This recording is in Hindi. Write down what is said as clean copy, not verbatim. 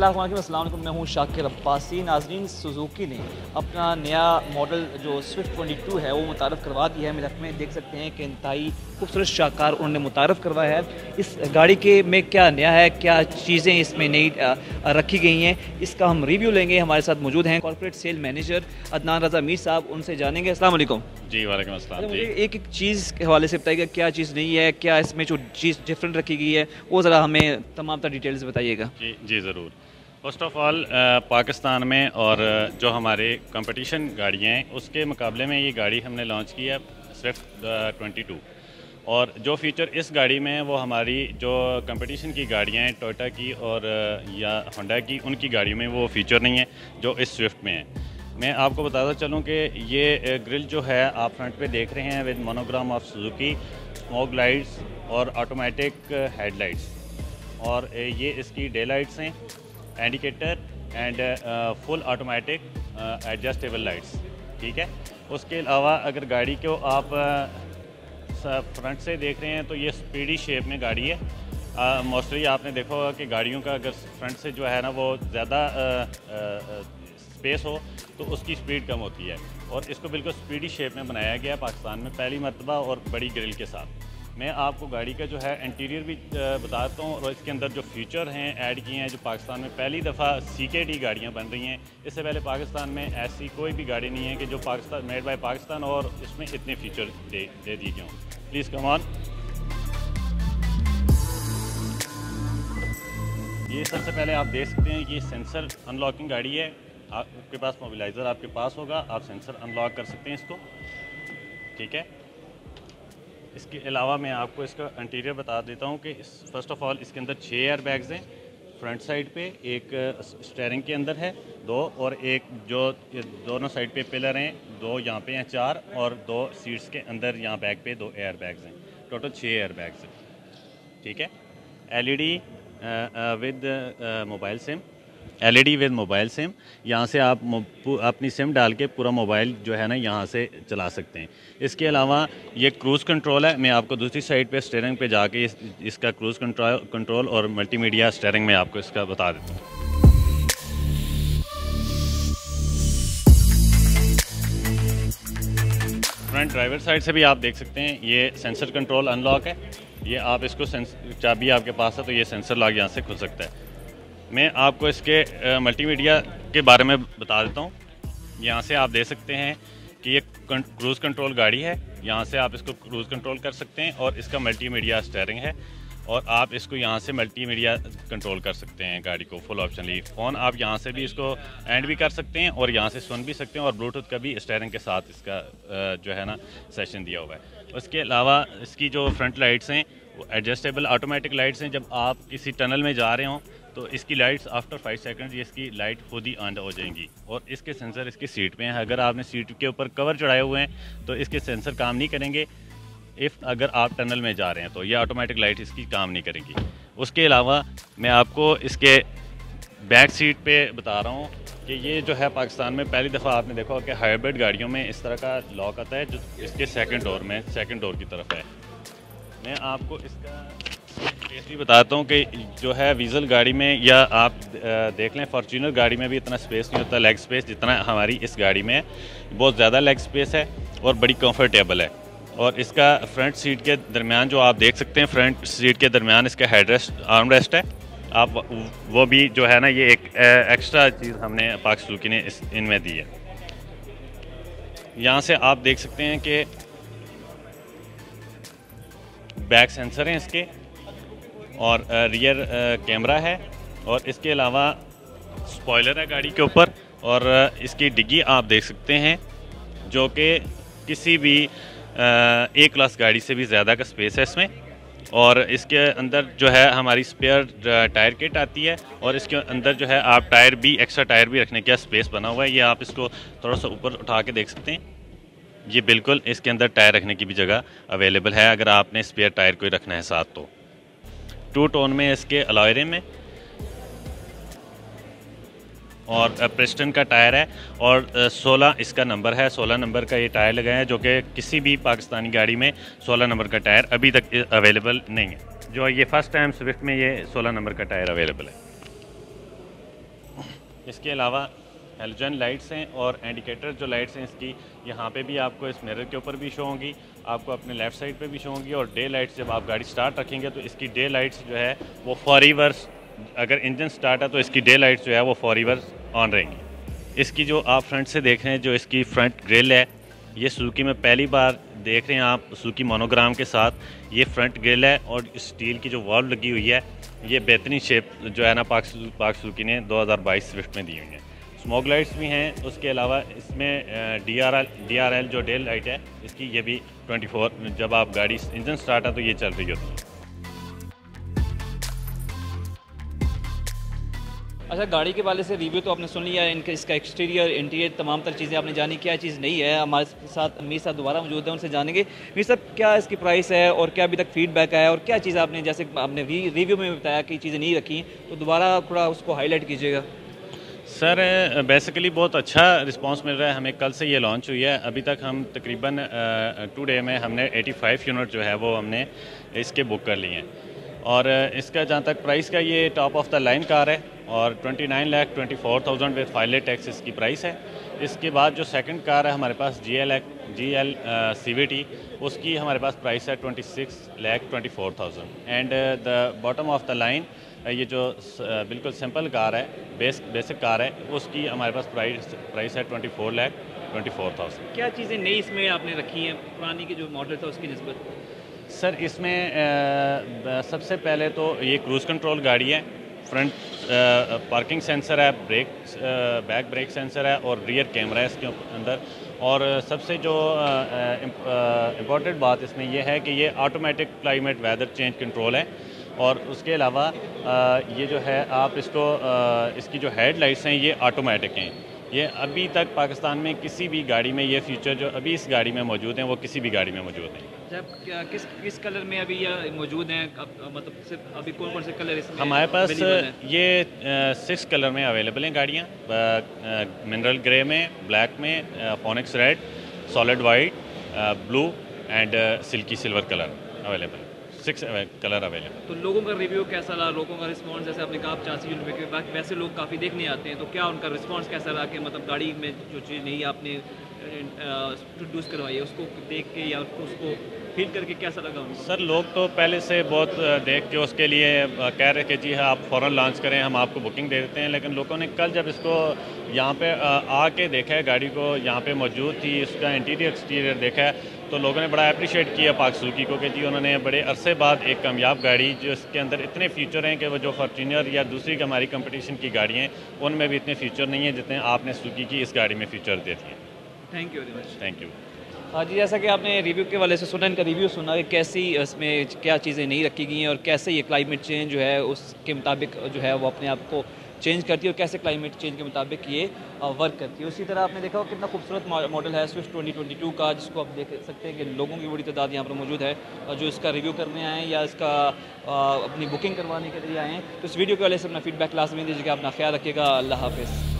अस्सलाम वालेकुम, मैं हूँ शाकिर अब्बासी। नाज़रीन, सुजुकी ने अपना नया मॉडल जो स्विफ्ट 22 है वो मुतारफ़ करवा दिया है। मेरे में देख सकते हैं कि इंतहाई खूबसूरत शाहकार उन्होंने मुतारफ़ करवाया है। इस गाड़ी के में क्या नया है, क्या चीज़ें इसमें नई रखी गई हैं, इसका हम रिव्यू लेंगे। हमारे साथ मौजूद हैं कॉर्पोरेट सेल मैनेजर अदनान रज़ा मीर साहब, उनसे जानेंगे। अस्सलाम वालेकुम जी, वालेकुम अस्सलाम। मुझे एक एक चीज़ के हवाले से बताइएगा, क्या चीज़ नहीं है, क्या इसमें जो चीज़ डिफरेंट रखी गई है वो ज़रा हमें तमाम तर डिटेल्स बताइएगा। जी जी, ज़रूर। फ़र्स्ट ऑफ़ ऑल पाकिस्तान में और जो हमारे कंपटीशन गाड़ियाँ हैं उसके मुकाबले में ये गाड़ी हमने लॉन्च की है स्विफ्ट 22। और जो फ़ीचर इस गाड़ी में है वो हमारी जो कंपटीशन की गाड़ियाँ हैं टोयोटा की और या होंडा की, उनकी गाड़ियों में वो फ़ीचर नहीं है जो इस स्विफ्ट में है। मैं आपको बताता चलूँ कि ये ग्रिल जो है आप फ्रंट पे देख रहे हैं with monogram of Suzuki, smoke lights और ऑटोमेटिक हेडलाइट्स, और ये इसकी डे लाइट्स हैं, indicator and full automatic adjustable lights. ठीक है। उसके अलावा अगर गाड़ी को आप फ्रंट से देख रहे हैं तो ये स्पीडी शेप में गाड़ी है। मोस्टली आपने देखा होगा कि गाड़ियों का अगर फ्रंट से जो है ना वो ज़्यादा स्पेस हो तो उसकी स्पीड कम होती है, और इसको बिल्कुल स्पीडी शेप में बनाया गया पाकिस्तान में पहली मरतबा और बड़ी ग्रिल के साथ। मैं आपको गाड़ी का जो है इंटीरियर भी बताता हूँ, और इसके अंदर जो फीचर हैं ऐड किए हैं, जो पाकिस्तान में पहली दफ़ा CKD गाड़ियाँ बन रही हैं। इससे पहले पाकिस्तान में ऐसी कोई भी गाड़ी नहीं है कि जो पाकिस्तान मेड बाय पाकिस्तान और इसमें इतने फीचर दे दिए गए हों। Please come on. ये सबसे पहले आप देख सकते हैं कि ये सेंसर अनलॉकिंग गाड़ी है। आपके पास मोबिलाइज़र आपके पास होगा, आप सेंसर अनलॉक कर सकते हैं इसको। ठीक है। इसके अलावा मैं आपको इसका इंटीरियर बता देता हूँ कि फ़र्स्ट ऑफ़ ऑल इसके अंदर 6 एयर बैग्स हैं फ्रंट साइड पे, एक स्टीयरिंग के अंदर है 2, और एक जो दोनों साइड पे पिलर हैं 2 यहाँ पे हैं 4, और 2 सीट्स के अंदर यहाँ बैग पे 2 एयर बैग्स हैं। टोटल 6 एयर बैग्स हैं। ठीक है। LED with mobile SIM, LED with mobile SIM. यहाँ से आप अपनी सिम डाल के पूरा मोबाइल जो है ना यहाँ से चला सकते हैं। इसके अलावा ये क्रूज़ कंट्रोल है। मैं आपको दूसरी साइड पे स्टीयरिंग पे जाके इसका क्रूज़ कंट्रोल और मल्टीमीडिया स्टीयरिंग में आपको इसका बता देता हूँ। फ्रंट ड्राइवर साइड से भी आप देख सकते हैं ये सेंसर कंट्रोल अनलॉक है। ये आप इसको चाबी आपके पास है तो ये सेंसर लॉक यहाँ से खुल सकता है। मैं आपको इसके मल्टीमीडिया के बारे में बता देता हूँ। यहाँ से आप देख सकते हैं कि ये क्रूज़ कंट्रोल गाड़ी है। यहाँ से आप इसको क्रूज़ कंट्रोल कर सकते हैं, और इसका मल्टीमीडिया स्टीयरिंग है, और आप इसको यहाँ से मल्टीमीडिया कंट्रोल कर सकते हैं गाड़ी को फुल ऑप्शनली। फ़ोन आप यहाँ से भी इसको एंड भी कर सकते हैं और यहाँ से सुन भी सकते हैं, और ब्लूटूथ का भी स्टीयरिंग के साथ इसका जो है ना सेशन दिया हुआ है। उसके अलावा इसकी जो फ्रंट लाइट्स हैं वो एडजस्टेबल ऑटोमेटिक लाइट्स हैं। जब आप किसी टनल में जा रहे हों तो इसकी लाइट्स आफ्टर 5 सेकंड ये इसकी लाइट खुद ही ऑन हो जाएंगी, और इसके सेंसर इसकी सीट पे हैं। अगर आपने सीट के ऊपर कवर चढ़ाए हुए हैं तो इसके सेंसर काम नहीं करेंगे। अगर आप टनल में जा रहे हैं तो ये ऑटोमेटिक लाइट इसकी काम नहीं करेंगी। उसके अलावा मैं आपको इसके बैक सीट पे बता रहा हूँ कि ये जो है पाकिस्तान में पहली दफ़ा आपने देखा कि हाइब्रिड गाड़ियों में इस तरह का लॉक आता है जो इसके सेकंड डोर की तरफ है। मैं आपको इसका भी बताता हूँ कि जो है डीजल गाड़ी में, या आप देख लें फॉर्च्यूनर गाड़ी में भी इतना स्पेस नहीं होता लेग स्पेस जितना हमारी इस गाड़ी में है। बहुत ज़्यादा लेग स्पेस है और बड़ी कंफर्टेबल है। और इसका फ्रंट सीट के दरमियान जो आप देख सकते हैं, फ्रंट सीट के दरमियान इसका हेडरेस्ट आर्म रेस्ट है। आप वो भी जो है ना ये एक एक्स्ट्रा चीज़ हमने पाक सुजुकी ने इनमें दी है। यहाँ से आप देख सकते हैं कि बैक सेंसर हैं इसके, और रियर कैमरा है, और इसके अलावा स्पॉइलर है गाड़ी के ऊपर, और इसकी डिग्गी आप देख सकते हैं जो कि किसी भी A क्लास गाड़ी से भी ज़्यादा का स्पेस है इसमें। और इसके अंदर जो है हमारी स्पेयर टायर किट आती है, और इसके अंदर जो है आप एक्स्ट्रा टायर भी रखने का स्पेस बना हुआ है। ये आप इसको थोड़ा सा ऊपर उठा के देख सकते हैं। ये बिल्कुल इसके अंदर टायर रखने की भी जगह अवेलेबल है अगर आपने स्पेयर टायर कोई रखना है साथ तो। 2 टोन में इसके अलॉय रिम है, और प्रेस्टन का टायर है, और 16 इसका नंबर है। 16 नंबर का ये टायर लगाया है, जो कि किसी भी पाकिस्तानी गाड़ी में 16 नंबर का टायर अभी तक अवेलेबल नहीं है। जो ये फर्स्ट टाइम स्विफ्ट में ये 16 नंबर का टायर अवेलेबल है। इसके अलावा हेलोजन लाइट्स हैं और इंडिकेटर जो लाइट्स हैं इसकी यहाँ पे भी आपको इस मिरर के ऊपर भी शो होंगी, आपको अपने लेफ़्ट साइड पे भी शो होंगी। और डे लाइट्स जब आप गाड़ी स्टार्ट रखेंगे तो इसकी डे लाइट्स जो है वो फॉरएवर, अगर इंजन स्टार्ट है तो इसकी डे लाइट्स जो है वो फॉरएवर ऑन रहेंगी। इसकी जो आप फ्रंट से देख रहे हैं, जो इसकी फ्रंट ग्रिल है, ये सुजुकी में पहली बार देख रहे हैं आप सुजुकी मोनोग्राम के साथ ये फ्रंट ग्रिल है। और स्टील की जो वॉल्व लगी हुई है, ये बेहतरीन शेप जो है ना पाक सुजुकी ने 2022 स्विफ्ट में दी हुई है। स्मोक लाइट्स भी हैं। उसके अलावा इसमें DRL जो डे लाइट है इसकी, ये भी 24, जब आप गाड़ी इंजन स्टार्ट है तो ये चल रही होती है। अच्छा, गाड़ी के वाले से रिव्यू तो आपने सुन लिया, इनका इसका एक्सटीरियर इंटीरियर तमाम तर चीज़ें आपने जानी, क्या चीज़ नहीं है। हमारे साथ मीर साहब दोबारा मौजूद है, उनसे जानेंगे मीर साहब क्या इसकी प्राइस है और क्या अभी तक फीडबैक आया, और क्या चीज़ आपने, जैसे आपने रिव्यू में बताया कि चीज़ें नहीं रखी, तो दोबारा थोड़ा उसको हाईलाइट कीजिएगा। सर बेसिकली बहुत अच्छा रिस्पांस मिल रहा है हमें। कल से ये लॉन्च हुई है, अभी तक हम तकरीबन 2 डे में हमने 85 यूनिट जो है वो हमने इसके बुक कर लिए हैं। और इसका जहाँ तक प्राइस का, ये top of the line car है और 29,24,000 विद फाइल टैक्स इसकी प्राइस है। इसके बाद जो सेकंड कार है हमारे पास GL CVT, उसकी हमारे पास प्राइस है 26,24,000। And the bottom of the line ये जो बिल्कुल सिंपल कार है, बेसिक कार है, उसकी हमारे पास प्राइस है 24,24,000। क्या चीज़ें नई इसमें आपने रखी हैं पुरानी की जो मॉडल था उसकी निस्बत? सर इसमें सबसे पहले तो ये क्रूज़ कंट्रोल गाड़ी है, फ्रंट पार्किंग सेंसर है, बैक ब्रेक सेंसर है और रियर कैमरा है इसके अंदर। और सबसे जो इम्पॉर्टेंट बात इसमें यह है कि ये automatic climate weather change control है। और उसके अलावा ये जो है आप इसको इसकी जो हेडलाइट्स हैं ये ऑटोमेटिक हैं। ये अभी तक पाकिस्तान में किसी भी गाड़ी में ये फीचर जो अभी इस गाड़ी में मौजूद हैं वो किसी भी गाड़ी में मौजूद हैं। जब किस कलर में अभी ये मौजूद हैं, मतलब सिर्फ अभी कौन कौन से कलर इसमें हमारे पास ये 6 कलर में अवेलेबल हैं गाड़ियाँ, मिनरल ग्रे में, ब्लैक में, phoenix red, solid white, blue and silkie silver colour available, 6 colour available. तो लोगों का रिव्यू कैसा रहा, लोगों का रिस्पांस? जैसे आपने कहा 85 रुपये के बाद वैसे लोग काफ़ी देखने आते हैं, तो क्या उनका रिस्पांस कैसा रहा कि मतलब गाड़ी में जो चीज़ नहीं आपने इंट्रोड्यूस करवाई है उसको देख के या उसको फील करके कैसा लगा उनको? सर लोग तो पहले से बहुत देख के उसके लिए कह रहे कि जी हाँ आप फ़ौरन लॉन्च करें, हम आपको बुकिंग दे देते हैं। लेकिन लोगों ने कल जब इसको यहाँ पे आके देखा है, गाड़ी को यहाँ पे मौजूद थी, इसका इंटीरियर एक्सटीरियर देखा है, तो लोगों ने बड़ा अप्रिशिएट किया पाक सुजुकी को कि जी उन्होंने बड़े अरसे बाद एक कामयाब गाड़ी जो इसके अंदर इतने फ़ीचर हैं कि वो जो फॉर्च्यूनर या दूसरी हमारी कंपटीशन की गाड़ियाँ हैं उनमें भी इतने फ़ीचर नहीं हैं जितने आपने सुजुकी की इस गाड़ी में फ़ीचर दे दिए। Thank you very much. Thank you. हाँ जी, जैसा कि आपने रिव्यू के वाले से सुना, इनका रिव्यू सुना कि कैसी इसमें क्या चीज़ें नहीं रखी गई हैं और कैसे ये क्लाइमेट चेंज जो है उसके मुताबिक जो है वो अपने आप को चेंज करती है और कैसे क्लाइमेट चेंज के मुताबिक ये वर्क करती है। उसी तरह आपने देखा कितना खूबसूरत मॉडल है स्विफ्ट 2022 का, जिसको आप देख सकते हैं कि लोगों की बड़ी तादाद यहाँ पर मौजूद है जो इसका रिव्यू करने आए हैं या इसका अपनी बुकिंग करवाने के लिए आए हैं। तो इस वीडियो के वाले से अपना फीडबैक लाजमी दीजिएगा। अपना ख्याल रखिएगा। अल्लाह हाफिज़।